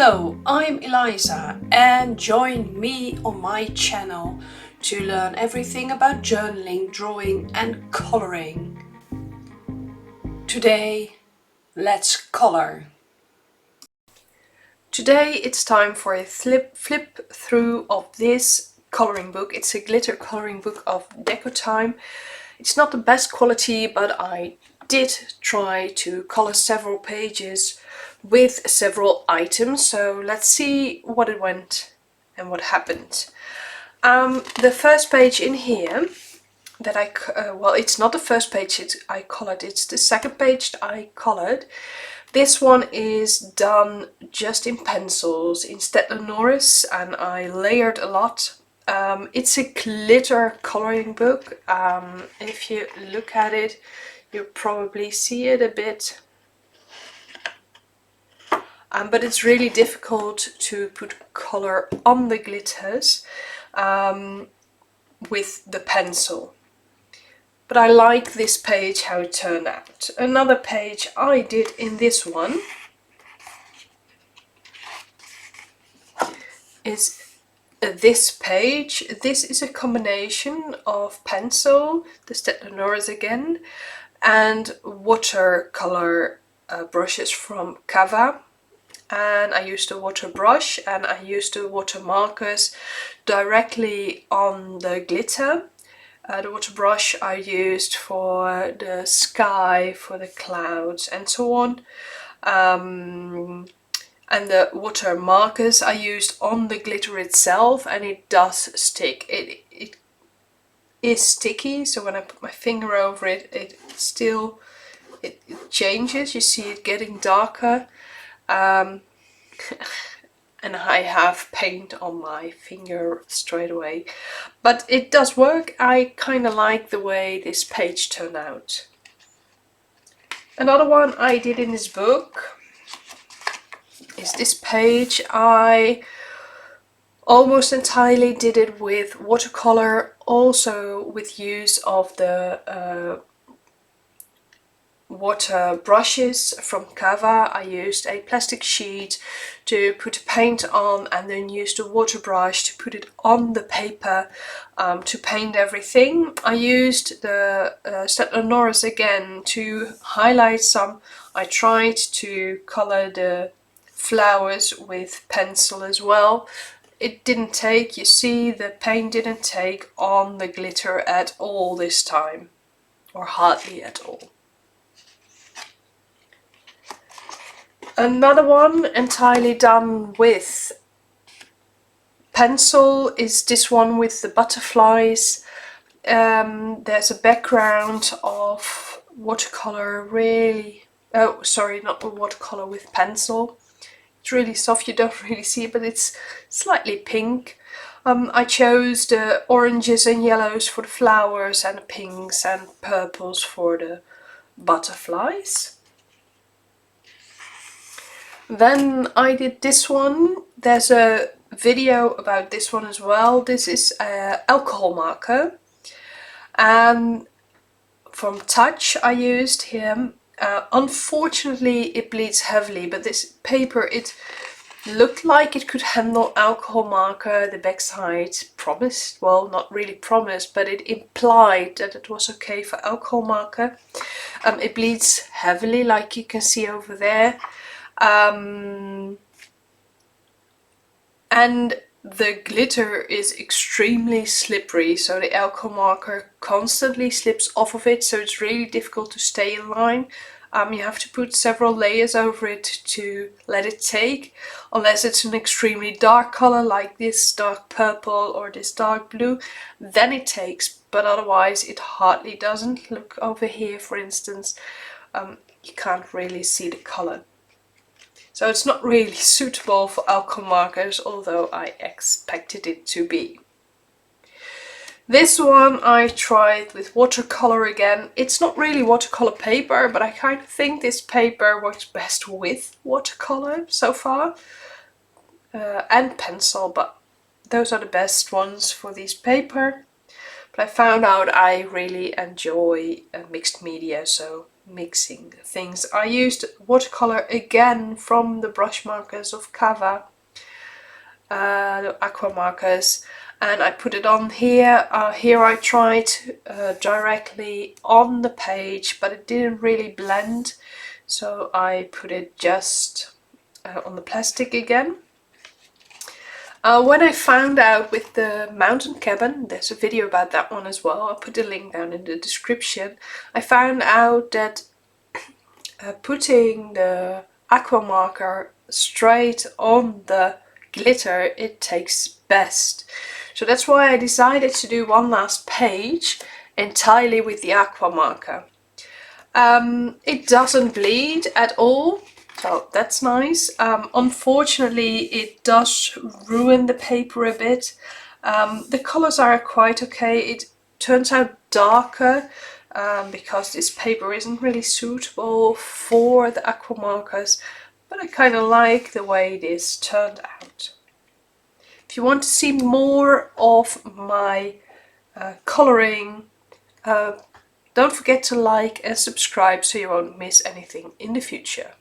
Hello, I'm Eliza and join me on my channel to learn everything about journaling, drawing and coloring. Today, let's color. Today it's time for a flip through of this coloring book. It's a glitter coloring book of Décotime. It's not the best quality, but I did try to color several pages with several items, so let's see what it went and what happened. The first page in here that well, it's not the first page I colored, it's the second page that I colored. This one is done just in pencils in Staedtler Norris, and I layered a lot. It's a glitter coloring book. If you look at it, you'll probably see it a bit. But it's really difficult to put color on the glitters with the pencil. But I like this page, how it turned out. Another page I did in this one is this page. This is a combination of pencil, the Staedtler Norris again, and watercolor brushes from Cava. And I used a water brush and I used the water markers directly on the glitter. The water brush I used for the sky, for the clouds and so on. And the water markers I used on the glitter itself, and it does stick. It is sticky, so when I put my finger over it, it changes. You see it getting darker. And I have paint on my finger straight away, but it does work. I kind of like the way this page turned out. Another one I did in this book is this page. I almost entirely did it with watercolor, also with use of the water brushes from Cava. I used a plastic sheet to put paint on and then used the water brush to put it on the paper to paint everything. I used the Staedtler Norris again to highlight some. I tried to color the flowers with pencil as well. It didn't take, you see, the paint didn't take on the glitter at all this time, or hardly at all. Another one entirely done with pencil is this one with the butterflies. There's a background of watercolor, really, oh sorry, not watercolor, with pencil. It's really soft, you don't really see it, but it's slightly pink. I chose the oranges and yellows for the flowers and the pinks and purples for the butterflies. Then I did this one. There's a video about this one as well. This is an alcohol marker, and from Touch I used here. Unfortunately it bleeds heavily, but this paper, it looked like it could handle alcohol marker. The backside promised, well, not really promised, but it implied that it was okay for alcohol marker. It bleeds heavily, like you can see over there. And the glitter is extremely slippery, so the alcohol marker constantly slips off of it, so it's really difficult to stay in line. You have to put several layers over it to let it take, unless it's an extremely dark color like this dark purple or this dark blue, then it takes, but otherwise it hardly doesn't. Look over here, for instance, you can't really see the color. So it's not really suitable for alcohol markers, although I expected it to be. This one I tried with watercolor again. It's not really watercolor paper, but I kind of think this paper works best with watercolor so far. And pencil, but those are the best ones for this paper. But I found out I really enjoy mixed media, so mixing things. I used watercolor again from the brush markers of Cava, the aqua markers, and I put it on here. Here I tried directly on the page, but it didn't really blend, so I put it just on the plastic again. When I found out with the mountain cabin, there's a video about that one as well, I'll put the link down in the description. I found out that putting the aqua marker straight on the glitter, it takes best. So that's why I decided to do one last page entirely with the aqua marker. It doesn't bleed at all, so that's nice. Unfortunately, it does ruin the paper a bit. The colors are quite okay. It turns out darker because this paper isn't really suitable for the aqua markers, but I kind of like the way this turned out. If you want to see more of my coloring, don't forget to like and subscribe so you won't miss anything in the future.